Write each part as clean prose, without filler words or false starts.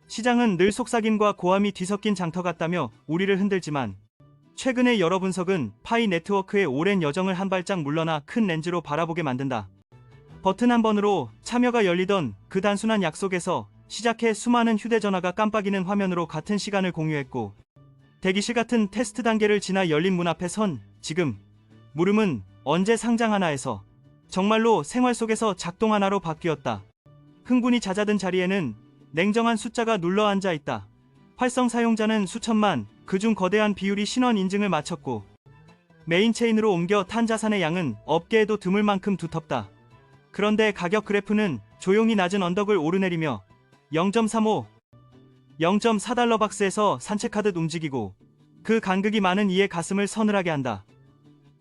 시장은 늘 속삭임과 고함이 뒤섞인 장터 같다며 우리를 흔들지만 최근의 여러 분석은 파이 네트워크의 오랜 여정을 한 발짝 물러나 큰 렌즈로 바라보게 만든다. 버튼 한 번으로 참여가 열리던 그 단순한 약속에서 시작해 수많은 휴대전화가 깜빡이는 화면으로 같은 시간을 공유했고, 대기실 같은 테스트 단계를 지나 열린 문 앞에 선 지금 물음은 언제 상장하나에서 정말로 생활 속에서 작동하나로 바뀌었다. 흥분이 잦아든 자리에는 냉정한 숫자가 눌러앉아 있다. 활성 사용자는 수천만, 그중 거대한 비율이 신원 인증을 마쳤고 메인 체인으로 옮겨 탄 자산의 양은 업계에도 드물 만큼 두텁다. 그런데 가격 그래프는 조용히 낮은 언덕을 오르내리며 0.35, 0.4달러 박스에서 산책하듯 움직이고 그 간극이 많은 이의 가슴을 서늘하게 한다.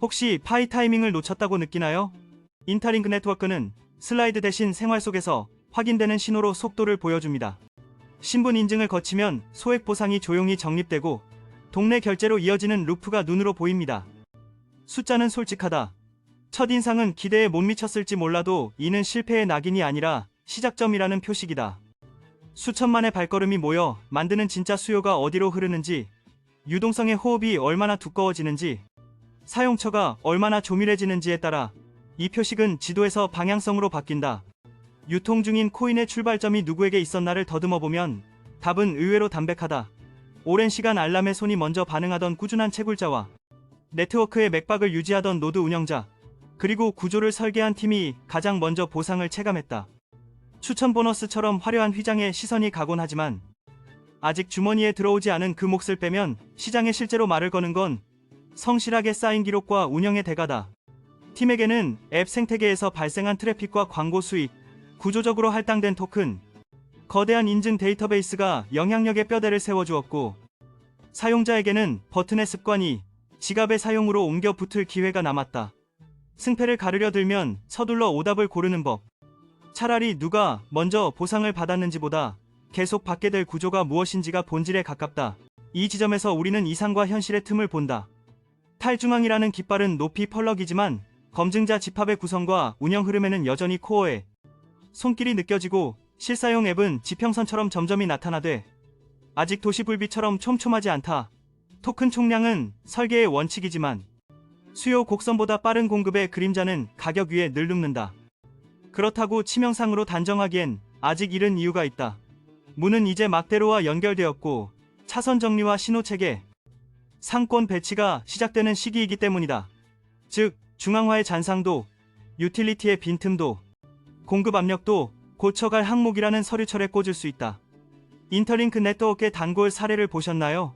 혹시 파이 타이밍을 놓쳤다고 느끼나요? 인터링크 네트워크는 슬라이드 대신 생활 속에서 확인되는 신호로 속도를 보여줍니다. 신분 인증을 거치면 소액 보상이 조용히 적립되고 동네 결제로 이어지는 루프가 눈으로 보입니다. 숫자는 솔직하다. 첫인상은 기대에 못 미쳤을지 몰라도 이는 실패의 낙인이 아니라 시작점이라는 표식이다. 수천만의 발걸음이 모여 만드는 진짜 수요가 어디로 흐르는지, 유동성의 호흡이 얼마나 두꺼워지는지, 사용처가 얼마나 조밀해지는지에 따라 이 표식은 지도에서 방향성으로 바뀐다. 유통 중인 코인의 출발점이 누구에게 있었나를 더듬어보면 답은 의외로 담백하다. 오랜 시간 알람의 손이 먼저 반응하던 꾸준한 채굴자와 네트워크의 맥박을 유지하던 노드 운영자, 그리고 구조를 설계한 팀이 가장 먼저 보상을 체감했다. 추천 보너스처럼 화려한 휘장에 시선이 가곤 하지만 아직 주머니에 들어오지 않은 그 몫을 빼면 시장에 실제로 말을 거는 건 성실하게 쌓인 기록과 운영의 대가다. 팀에게는 앱 생태계에서 발생한 트래픽과 광고 수익, 구조적으로 할당된 토큰, 거대한 인증 데이터베이스가 영향력의 뼈대를 세워주었고, 사용자에게는 버튼의 습관이 지갑의 사용으로 옮겨 붙을 기회가 남았다. 승패를 가르려 들면 서둘러 오답을 고르는 법. 차라리 누가 먼저 보상을 받았는지보다 계속 받게 될 구조가 무엇인지가 본질에 가깝다. 이 지점에서 우리는 이상과 현실의 틈을 본다. 탈중앙이라는 깃발은 높이 펄럭이지만 검증자 집합의 구성과 운영 흐름에는 여전히 코어에 손길이 느껴지고, 실사용 앱은 지평선처럼 점점이 나타나되 아직 도시 불빛처럼 촘촘하지 않다. 토큰 총량은 설계의 원칙이지만 수요 곡선보다 빠른 공급의 그림자는 가격 위에 늘 눕는다. 그렇다고 치명상으로 단정하기엔 아직 이른 이유가 있다. 문은 이제 막대로와 연결되었고 차선 정리와 신호체계, 상권 배치가 시작되는 시기이기 때문이다. 즉, 중앙화의 잔상도, 유틸리티의 빈틈도, 공급 압력도 고쳐갈 항목이라는 서류철에 꽂을 수 있다. 인터링크 네트워크의 단골 사례를 보셨나요?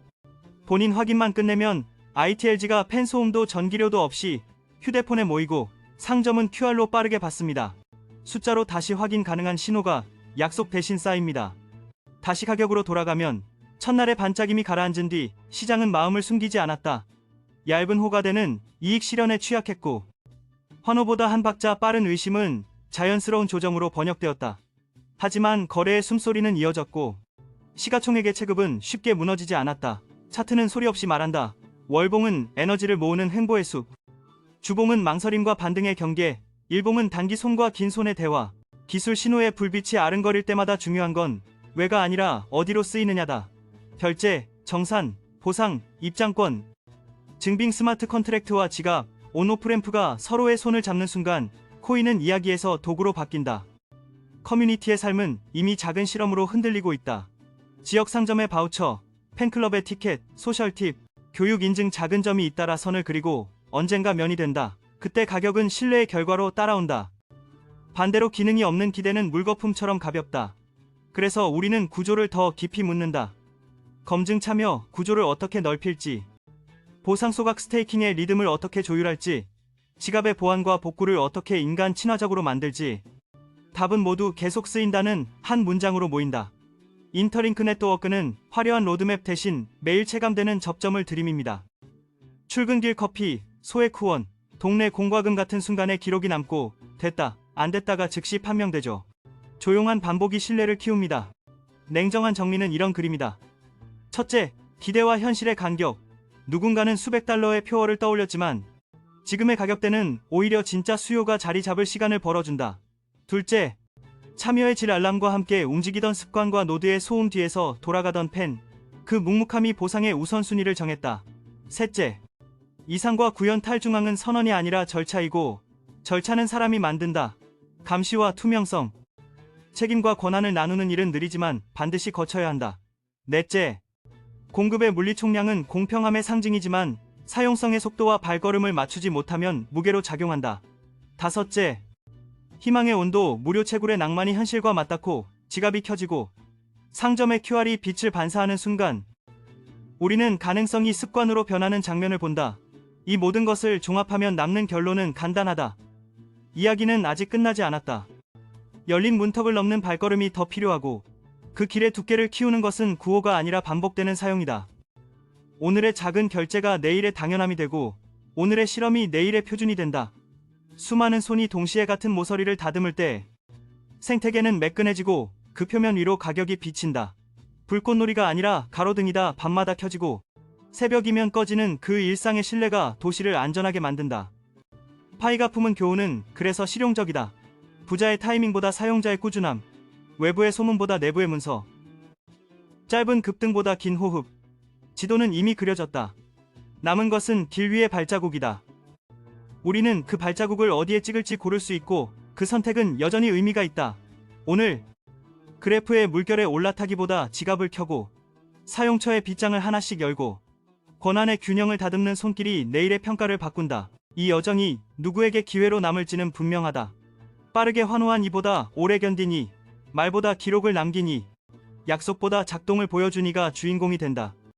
본인 확인만 끝내면 ITLG가 팬소음도 전기료도 없이 휴대폰에 모이고 상점은 QR로 빠르게 받습니다. 숫자로 다시 확인 가능한 신호가 약속 대신 쌓입니다. 다시 가격으로 돌아가면 첫날의 반짝임이 가라앉은 뒤 시장은 마음을 숨기지 않았다. 얇은 호가대는 이익 실현에 취약했고 환호보다 한 박자 빠른 의심은 자연스러운 조정으로 번역되었다. 하지만 거래의 숨소리는 이어졌고 시가총액의 체급은 쉽게 무너지지 않았다. 차트는 소리 없이 말한다. 월봉은 에너지를 모으는 횡보의 숲, 주봉은 망설임과 반등의 경계, 일봉은 단기 손과 긴 손의 대화. 기술 신호의 불빛이 아른거릴 때마다 중요한 건 왜가 아니라 어디로 쓰이느냐다. 결제, 정산, 보상, 입장권, 증빙 스마트 컨트랙트와 지갑, 온오프램프가 서로의 손을 잡는 순간 코인은 이야기에서 도구로 바뀐다. 커뮤니티의 삶은 이미 작은 실험으로 흔들리고 있다. 지역 상점의 바우처, 팬클럽의 티켓, 소셜 팁, 교육 인증 작은 점이 잇따라 선을 그리고 언젠가 면이 된다. 그때 가격은 신뢰의 결과로 따라온다. 반대로 기능이 없는 기대는 물거품처럼 가볍다. 그래서 우리는 구조를 더 깊이 묻는다. 검증 참여, 구조를 어떻게 넓힐지, 보상 소각 스테이킹의 리듬을 어떻게 조율할지, 지갑의 보안과 복구를 어떻게 인간 친화적으로 만들지. 답은 모두 계속 쓰인다는 한 문장으로 모인다. 인터링크 네트워크는 화려한 로드맵 대신 매일 체감되는 접점을 들이밉니다. 출근길 커피, 소액 후원, 동네 공과금 같은 순간에 기록이 남고 됐다, 안 됐다가 즉시 판명되죠. 조용한 반복이 신뢰를 키웁니다. 냉정한 정리는 이런 그림이다. 첫째, 기대와 현실의 간격. 누군가는 수백 달러의 표어를 떠올렸지만 지금의 가격대는 오히려 진짜 수요가 자리 잡을 시간을 벌어준다. 둘째, 참여의 질 알람과 함께 움직이던 습관과 노드의 소음 뒤에서 돌아가던 펜. 그 묵묵함이 보상의 우선순위를 정했다. 셋째, 이상과 구현 탈중앙은 선언이 아니라 절차이고 절차는 사람이 만든다. 감시와 투명성. 책임과 권한을 나누는 일은 느리지만 반드시 거쳐야 한다. 넷째, 공급의 물리 총량은 공평함의 상징이지만 사용성의 속도와 발걸음을 맞추지 못하면 무게로 작용한다. 다섯째, 희망의 온도. 무료 채굴의 낭만이 현실과 맞닿고 지갑이 켜지고 상점의 QR이 빛을 반사하는 순간 우리는 가능성이 습관으로 변하는 장면을 본다. 이 모든 것을 종합하면 남는 결론은 간단하다. 이야기는 아직 끝나지 않았다. 열린 문턱을 넘는 발걸음이 더 필요하고 그 길의 두께를 키우는 것은 구호가 아니라 반복되는 사용이다. 오늘의 작은 결제가 내일의 당연함이 되고 오늘의 실험이 내일의 표준이 된다. 수많은 손이 동시에 같은 모서리를 다듬을 때 생태계는 매끈해지고 그 표면 위로 가격이 비친다. 불꽃놀이가 아니라 가로등이다. 밤마다 켜지고 새벽이면 꺼지는 그 일상의 신뢰가 도시를 안전하게 만든다. 파이가 품은 교훈은 그래서 실용적이다. 부자의 타이밍보다 사용자의 꾸준함, 외부의 소문보다 내부의 문서, 짧은 급등보다 긴 호흡. 지도는 이미 그려졌다. 남은 것은 길 위의 발자국이다. 우리는 그 발자국을 어디에 찍을지 고를 수 있고 그 선택은 여전히 의미가 있다. 오늘 그래프의 물결에 올라타기보다 지갑을 켜고 사용처의 빗장을 하나씩 열고 권한의 균형을 다듬는 손길이 내일의 평가를 바꾼다. 이 여정이 누구에게 기회로 남을지는 분명하다. 빠르게 환호한 이보다 오래 견디니, 말보다 기록을 남기니, 약속보다 작동을 보여주니가 주인공이 된다.